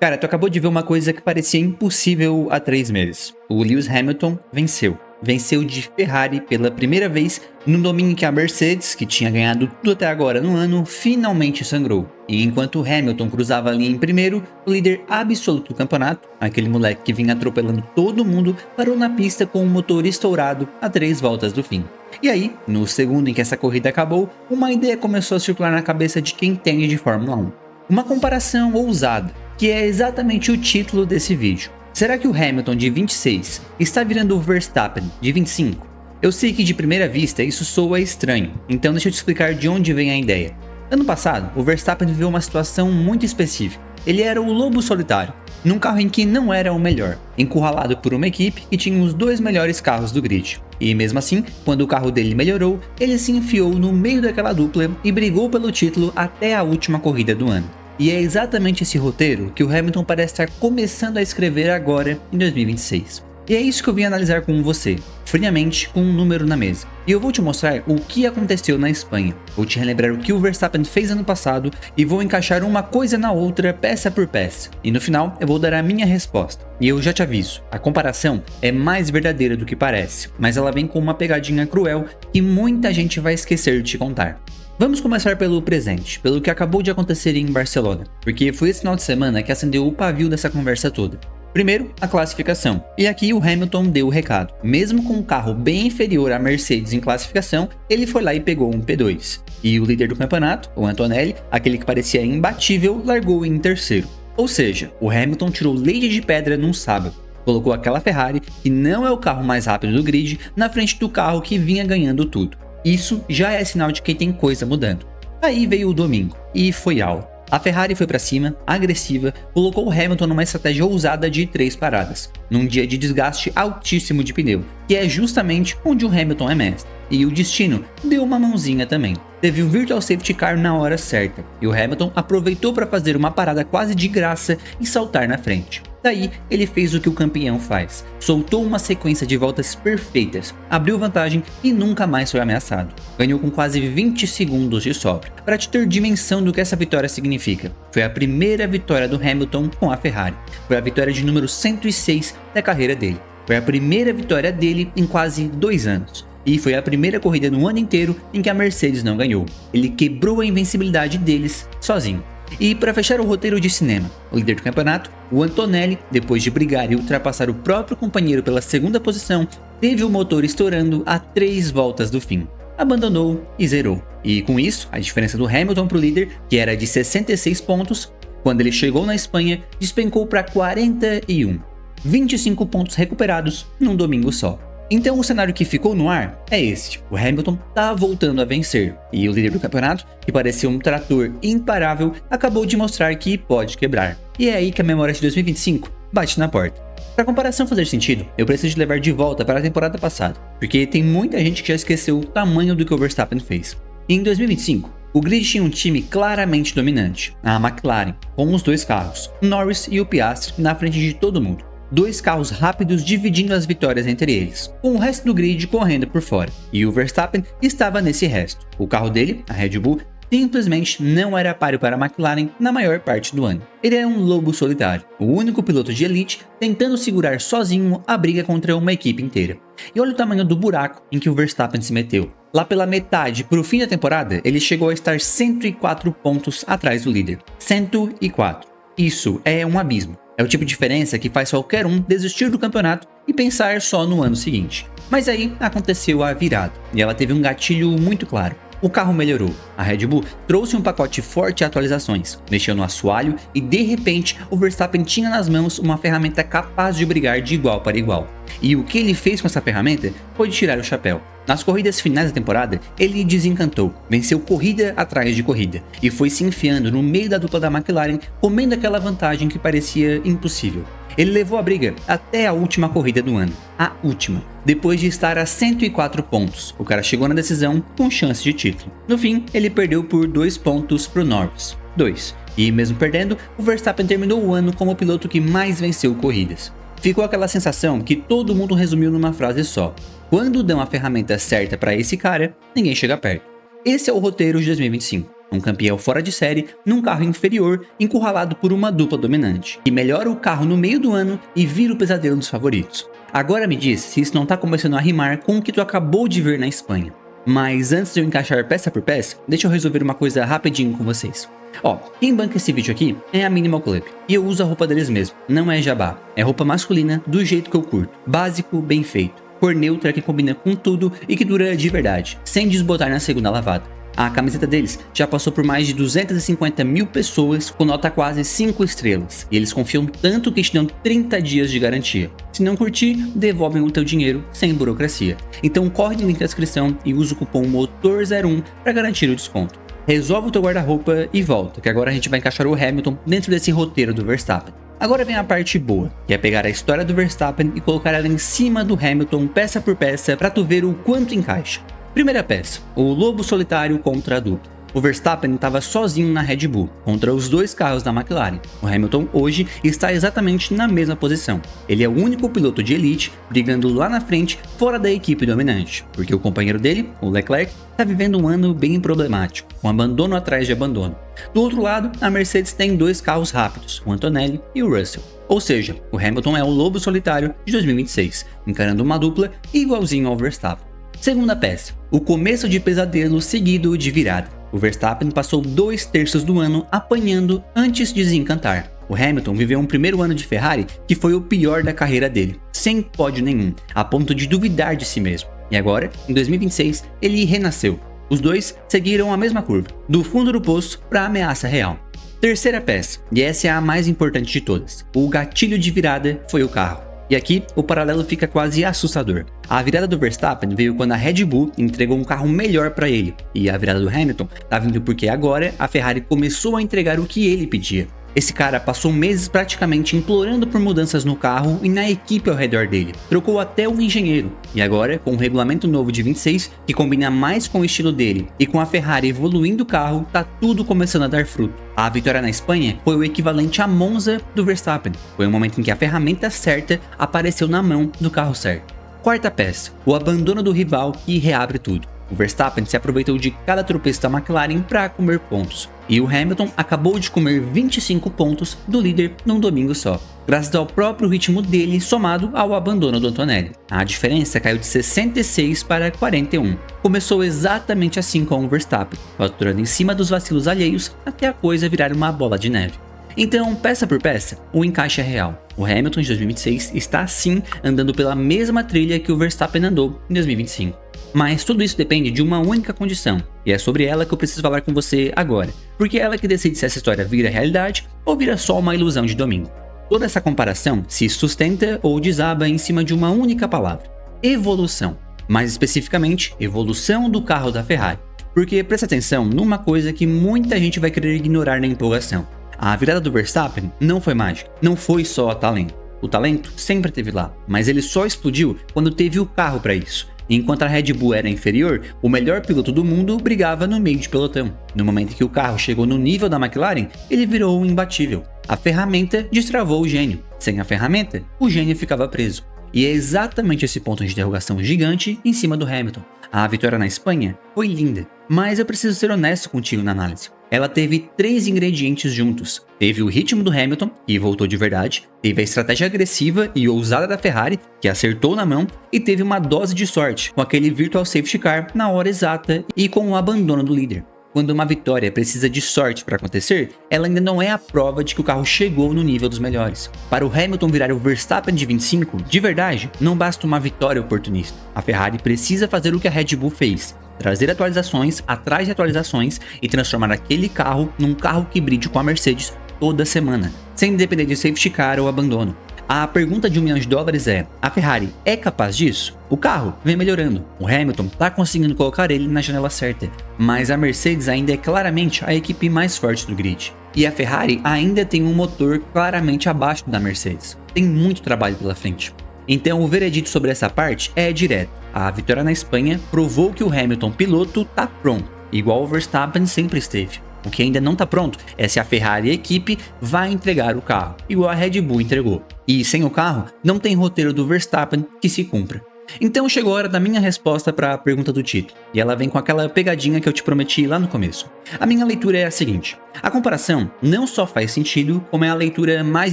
Cara, tu acabou de ver uma coisa que parecia impossível há 3 meses. O Lewis Hamilton venceu. Venceu de Ferrari pela primeira vez no domingo em que a Mercedes, que tinha ganhado tudo até agora no ano, finalmente sangrou. E enquanto Hamilton cruzava a linha em primeiro, o líder absoluto do campeonato, aquele moleque que vinha atropelando todo mundo, parou na pista com o motor estourado a 3 voltas do fim. E aí, no segundo em que essa corrida acabou, uma ideia começou a circular na cabeça de quem entende de Fórmula 1. Uma comparação ousada, que é exatamente o título desse vídeo. Será que o Hamilton de 26 está virando o Verstappen de 25? Eu sei que de primeira vista isso soa estranho, então deixa eu te explicar de onde vem a ideia. Ano passado, o Verstappen viveu uma situação muito específica. Ele era o lobo solitário, num carro em que não era o melhor, encurralado por uma equipe que tinha os 2 melhores carros do grid. E mesmo assim, quando o carro dele melhorou, ele se enfiou no meio daquela dupla e brigou pelo título até a última corrida do ano. E é exatamente esse roteiro que o Hamilton parece estar começando a escrever agora em 2026. E é isso que eu vim analisar com você, friamente, com um número na mesa. E eu vou te mostrar o que aconteceu na Espanha. Vou te relembrar o que o Verstappen fez ano passado e vou encaixar uma coisa na outra, peça por peça. E no final eu vou dar a minha resposta. E eu já te aviso, a comparação é mais verdadeira do que parece, mas ela vem com uma pegadinha cruel que muita gente vai esquecer de te contar. Vamos começar pelo presente, pelo que acabou de acontecer em Barcelona, porque foi esse final de semana que acendeu o pavio dessa conversa toda. Primeiro, a classificação. E aqui o Hamilton deu o recado. Mesmo com um carro bem inferior à Mercedes em classificação, ele foi lá e pegou um P2. E o líder do campeonato, o Antonelli, aquele que parecia imbatível, largou em terceiro. Ou seja, o Hamilton tirou leite de pedra num sábado. Colocou aquela Ferrari, que não é o carro mais rápido do grid, na frente do carro que vinha ganhando tudo. Isso já é sinal de que tem coisa mudando. Aí veio o domingo, e foi aula. A Ferrari foi pra cima, agressiva, colocou o Hamilton numa estratégia ousada de 3 paradas, num dia de desgaste altíssimo de pneu, que é justamente onde o Hamilton é mestre. E o destino deu uma mãozinha também. Teve o Virtual Safety Car na hora certa, e o Hamilton aproveitou para fazer uma parada quase de graça e saltar na frente. Daí, ele fez o que o campeão faz, soltou uma sequência de voltas perfeitas, abriu vantagem e nunca mais foi ameaçado. Ganhou com quase 20 segundos de sobra. Para te ter dimensão do que essa vitória significa, foi a primeira vitória do Hamilton com a Ferrari. Foi a vitória de número 106 da carreira dele. Foi a primeira vitória dele em quase 2 anos. E foi a primeira corrida no ano inteiro em que a Mercedes não ganhou. Ele quebrou a invencibilidade deles sozinho. E para fechar o roteiro de cinema, o líder do campeonato, o Antonelli, depois de brigar e ultrapassar o próprio companheiro pela segunda posição, teve o motor estourando a 3 voltas do fim. Abandonou e zerou. E com isso, a diferença do Hamilton para o líder, que era de 66 pontos, quando ele chegou na Espanha, despencou para 41. 25 pontos recuperados num domingo só. Então o cenário que ficou no ar é este: o Hamilton tá voltando a vencer, e o líder do campeonato, que parecia um trator imparável, acabou de mostrar que pode quebrar. E é aí que a memória de 2025 bate na porta. Para a comparação fazer sentido, eu preciso te levar de volta para a temporada passada, porque tem muita gente que já esqueceu o tamanho do que o Verstappen fez. E em 2025, o grid tinha um time claramente dominante, a McLaren, com os 2 carros, o Norris e o Piastri na frente de todo mundo. 2 carros rápidos dividindo as vitórias entre eles, com o resto do grid correndo por fora. E o Verstappen estava nesse resto. O carro dele, a Red Bull, simplesmente não era páreo para a McLaren na maior parte do ano. Ele era um lobo solitário, o único piloto de elite tentando segurar sozinho a briga contra uma equipe inteira. E olha o tamanho do buraco em que o Verstappen se meteu. Lá pela metade para o fim da temporada, ele chegou a estar 104 pontos atrás do líder. 104. Isso é um abismo. É o tipo de diferença que faz qualquer um desistir do campeonato e pensar só no ano seguinte. Mas aí aconteceu a virada, e ela teve um gatilho muito claro. O carro melhorou. A Red Bull trouxe um pacote forte de atualizações, mexeu no assoalho e de repente o Verstappen tinha nas mãos uma ferramenta capaz de brigar de igual para igual. E o que ele fez com essa ferramenta foi de tirar o chapéu. Nas corridas finais da temporada, ele desencantou, venceu corrida atrás de corrida e foi se enfiando no meio da dupla da McLaren, comendo aquela vantagem que parecia impossível. Ele levou a briga até a última corrida do ano, a última, depois de estar a 104 pontos. O cara chegou na decisão com chance de título. No fim, ele perdeu por 2 pontos pro Norris. 2. E mesmo perdendo, o Verstappen terminou o ano como o piloto que mais venceu corridas. Ficou aquela sensação que todo mundo resumiu numa frase só: quando dão a ferramenta certa para esse cara, ninguém chega perto. Esse é o roteiro de 2025. um campeão fora de série num carro inferior encurralado por uma dupla dominante, que melhora o carro no meio do ano e vira o pesadelo dos favoritos. Agora me diz se isso não tá começando a rimar com o que tu acabou de ver na Espanha. Mas antes de eu encaixar peça por peça, deixa eu resolver uma coisa rapidinho com vocês. Ó, quem banca esse vídeo aqui é a Minimal Club, e eu uso a roupa deles mesmo, não é jabá, é roupa masculina do jeito que eu curto, básico, bem feito, cor neutra que combina com tudo e que dura de verdade, sem desbotar na segunda lavada. A camiseta deles já passou por mais de 250 mil pessoas com nota quase 5 estrelas, e eles confiam tanto que te dão 30 dias de garantia. Se não curtir, devolvem o teu dinheiro sem burocracia. Então corre no link da descrição e usa o cupom MOTOR01 para garantir o desconto. Resolve o teu guarda-roupa e volta, que agora a gente vai encaixar o Hamilton dentro desse roteiro do Verstappen. Agora vem a parte boa, que é pegar a história do Verstappen e colocar ela em cima do Hamilton peça por peça para tu ver o quanto encaixa. Primeira peça, o lobo solitário contra a dupla. O Verstappen estava sozinho na Red Bull, contra os dois carros da McLaren. O Hamilton hoje está exatamente na mesma posição. Ele é o único piloto de elite brigando lá na frente, fora da equipe dominante, porque o companheiro dele, o Leclerc, está vivendo um ano bem problemático, com abandono atrás de abandono. Do outro lado, a Mercedes tem dois carros rápidos, o Antonelli e o Russell. Ou seja, o Hamilton é o lobo solitário de 2026, encarando uma dupla igualzinho ao Verstappen. Segunda peça, o começo de pesadelo seguido de virada. O Verstappen passou 2/3 do ano apanhando antes de desencantar. O Hamilton viveu um primeiro ano de Ferrari que foi o pior da carreira dele, sem pódio nenhum, a ponto de duvidar de si mesmo. E agora, em 2026, ele renasceu. Os dois seguiram a mesma curva, do fundo do poço para a ameaça real. Terceira peça, e essa é a mais importante de todas, o gatilho de virada foi o carro. E aqui, o paralelo fica quase assustador. A virada do Verstappen veio quando a Red Bull entregou um carro melhor para ele, e a virada do Hamilton tá vindo porque agora a Ferrari começou a entregar o que ele pedia. Esse cara passou meses praticamente implorando por mudanças no carro e na equipe ao redor dele. Trocou até o engenheiro. E agora, com o regulamento novo de 26, que combina mais com o estilo dele, e com a Ferrari evoluindo o carro, tá tudo começando a dar fruto. A vitória na Espanha foi o equivalente à Monza do Verstappen. Foi o momento em que a ferramenta certa apareceu na mão do carro certo. Quarta peça, o abandono do rival que reabre tudo. O Verstappen se aproveitou de cada tropeço da McLaren para comer pontos, e o Hamilton acabou de comer 25 pontos do líder num domingo só, graças ao próprio ritmo dele somado ao abandono do Antonelli. A diferença caiu de 66 para 41. Começou exatamente assim com o Verstappen, faturando em cima dos vacilos alheios até a coisa virar uma bola de neve. Então, peça por peça, o encaixe é real. O Hamilton de 2026 está sim andando pela mesma trilha que o Verstappen andou em 2025. Mas tudo isso depende de uma única condição, e é sobre ela que eu preciso falar com você agora, porque é ela que decide se essa história vira realidade ou vira só uma ilusão de domingo. Toda essa comparação se sustenta ou desaba em cima de uma única palavra: evolução. Mais especificamente, evolução do carro da Ferrari. Porque presta atenção numa coisa que muita gente vai querer ignorar na empolgação. A virada do Verstappen não foi mágica, não foi só talento. O talento sempre esteve lá, mas ele só explodiu quando teve o carro para isso. Enquanto a Red Bull era inferior, o melhor piloto do mundo brigava no meio de pelotão. No momento em que o carro chegou no nível da McLaren, ele virou imbatível. A ferramenta destravou o gênio. Sem a ferramenta, o gênio ficava preso. E é exatamente esse ponto de interrogação gigante em cima do Hamilton. A vitória na Espanha foi linda, mas eu preciso ser honesto contigo na análise. Ela teve 3 ingredientes juntos. Teve o ritmo do Hamilton, que voltou de verdade, teve a estratégia agressiva e ousada da Ferrari, que acertou na mão, e teve uma dose de sorte, com aquele virtual safety car na hora exata e com o abandono do líder. Quando uma vitória precisa de sorte para acontecer, ela ainda não é a prova de que o carro chegou no nível dos melhores. Para o Hamilton virar o Verstappen de 25, de verdade, não basta uma vitória oportunista. A Ferrari precisa fazer o que a Red Bull fez: trazer atualizações atrás de atualizações e transformar aquele carro num carro que bride com a Mercedes toda semana, sem depender de safety car ou abandono. A pergunta de $1 milhão é: a Ferrari é capaz disso? O carro vem melhorando, o Hamilton está conseguindo colocar ele na janela certa, mas a Mercedes ainda é claramente a equipe mais forte do grid. E a Ferrari ainda tem um motor claramente abaixo da Mercedes. Tem muito trabalho pela frente. Então o veredito sobre essa parte é direto. A vitória na Espanha provou que o Hamilton piloto está pronto, igual o Verstappen sempre esteve. O que ainda não está pronto é se a Ferrari equipe vai entregar o carro, igual a Red Bull entregou. E sem o carro, não tem roteiro do Verstappen que se cumpra. Então chegou a hora da minha resposta para a pergunta do título, e ela vem com aquela pegadinha que eu te prometi lá no começo. A minha leitura é a seguinte: a comparação não só faz sentido, como é a leitura mais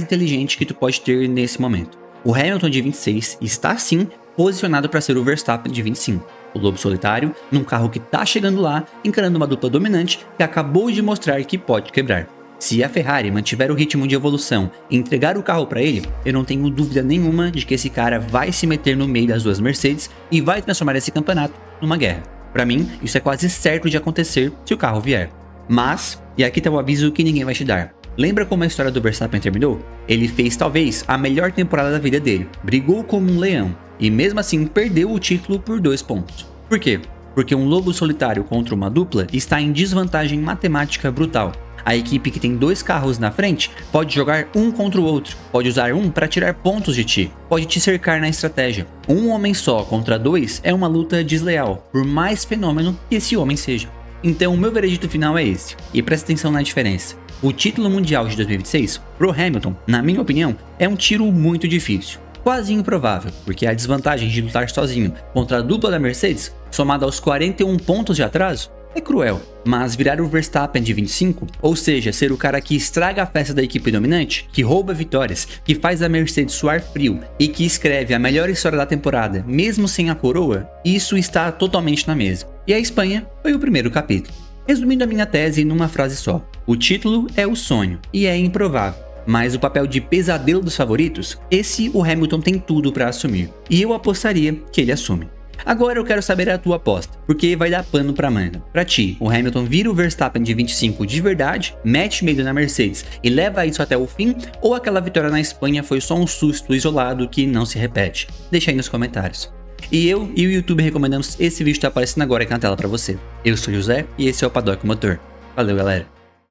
inteligente que tu pode ter nesse momento. O Hamilton de 26 está sim posicionado para ser o Verstappen de 25. O lobo solitário, num carro que tá chegando lá, encarando uma dupla dominante que acabou de mostrar que pode quebrar. Se a Ferrari mantiver o ritmo de evolução e entregar o carro para ele, eu não tenho dúvida nenhuma de que esse cara vai se meter no meio das duas Mercedes e vai transformar esse campeonato numa guerra. Para mim, isso é quase certo de acontecer se o carro vier. Mas, e aqui tá o aviso que ninguém vai te dar. Lembra como a história do Verstappen terminou? Ele fez talvez a melhor temporada da vida dele, brigou como um leão e mesmo assim perdeu o título por 2 pontos. Por quê? Porque um lobo solitário contra uma dupla está em desvantagem matemática brutal. A equipe que tem 2 carros na frente pode jogar um contra o outro, pode usar um para tirar pontos de ti, pode te cercar na estratégia. Um homem só contra 2 é uma luta desleal, por mais fenômeno que esse homem seja. Então o meu veredito final é esse, e presta atenção na diferença. O título mundial de 2026, pro Hamilton, na minha opinião, é um tiro muito difícil. Quase improvável, porque a desvantagem de lutar sozinho contra a dupla da Mercedes, somada aos 41 pontos de atraso, é cruel. Mas virar o Verstappen de 25, ou seja, ser o cara que estraga a festa da equipe dominante, que rouba vitórias, que faz a Mercedes suar frio e que escreve a melhor história da temporada, mesmo sem a coroa, isso está totalmente na mesa. E a Espanha foi o primeiro capítulo. Resumindo a minha tese numa frase só, o título é o sonho e é improvável. Mas o papel de pesadelo dos favoritos, esse o Hamilton tem tudo para assumir. E eu apostaria que ele assume. Agora eu quero saber a tua aposta, porque vai dar pano pra manga. Pra ti, o Hamilton vira o Verstappen de 25 de verdade, mete medo na Mercedes e leva isso até o fim, ou aquela vitória na Espanha foi só um susto isolado que não se repete? Deixa aí nos comentários. E eu e o YouTube recomendamos esse vídeo que tá aparecendo agora aqui na tela pra você. Eu sou o José e esse é o Paddock Motor. Valeu, galera!